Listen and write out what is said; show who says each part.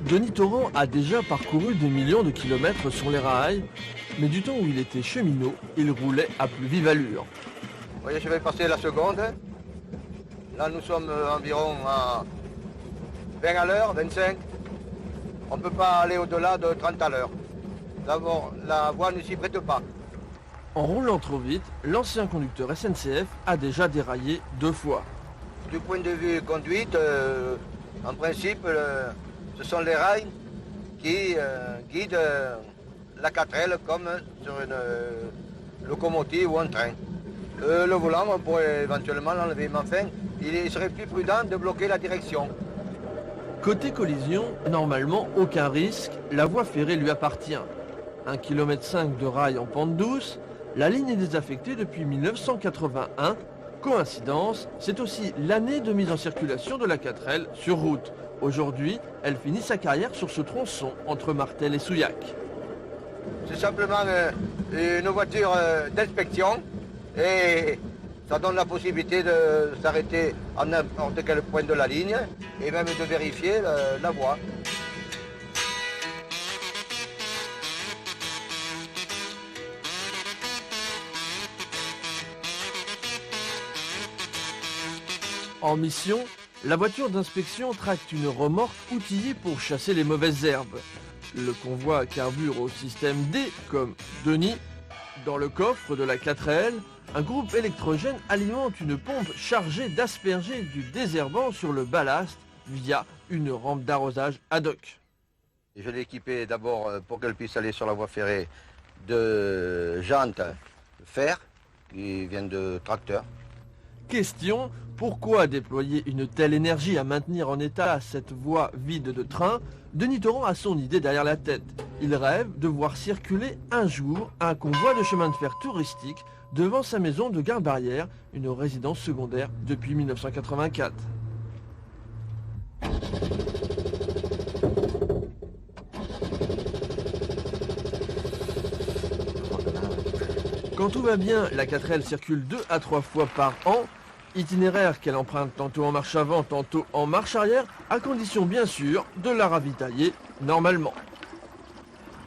Speaker 1: Denis Torrent a déjà parcouru des millions de kilomètres sur les rails, mais du temps où il était cheminot, il roulait à plus vive allure.
Speaker 2: Vous voyez, je vais passer la seconde. Là, nous sommes environ à 20 à l'heure, 25. On ne peut pas aller au-delà de 30 à l'heure. D'abord, la voie ne s'y prête pas.
Speaker 1: En roulant trop vite, l'ancien conducteur SNCF a déjà déraillé 2 fois.
Speaker 2: Du point de vue conduite, en principe, ce sont les rails qui guident la 4L comme sur une locomotive ou un train. Le volant, on pourrait éventuellement l'enlever, mais enfin, il serait plus prudent de bloquer la direction.
Speaker 1: Côté collision, normalement aucun risque, la voie ferrée lui appartient. 1,5 km de rail en pente douce, la ligne est désaffectée depuis 1981. Coïncidence, c'est aussi l'année de mise en circulation de la 4L sur route. Aujourd'hui, elle finit sa carrière sur ce tronçon entre Martel et Souillac.
Speaker 2: C'est simplement une voiture d'inspection et ça donne la possibilité de s'arrêter à n'importe quel point de la ligne et même de vérifier la voie.
Speaker 1: En mission, la voiture d'inspection tracte une remorque outillée pour chasser les mauvaises herbes. Le convoi carbure au système D comme Denis. Dans le coffre de la 4L, un groupe électrogène alimente une pompe chargée d'asperger du désherbant sur le ballast via une rampe d'arrosage ad hoc.
Speaker 2: Je l'ai équipée d'abord pour qu'elle puisse aller sur la voie ferrée de jantes fer qui viennent de tracteurs.
Speaker 1: Question, pourquoi déployer une telle énergie à maintenir en état cette voie vide de train? Denis Torrent a son idée derrière la tête. Il rêve de voir circuler un jour un convoi de chemin de fer touristique devant sa maison de Gare-Barrière, une résidence secondaire depuis 1984. Quand tout va bien, la 4L circule 2 à 3 fois par an. Itinéraire qu'elle emprunte tantôt en marche avant, tantôt en marche arrière, à condition bien sûr de la ravitailler normalement.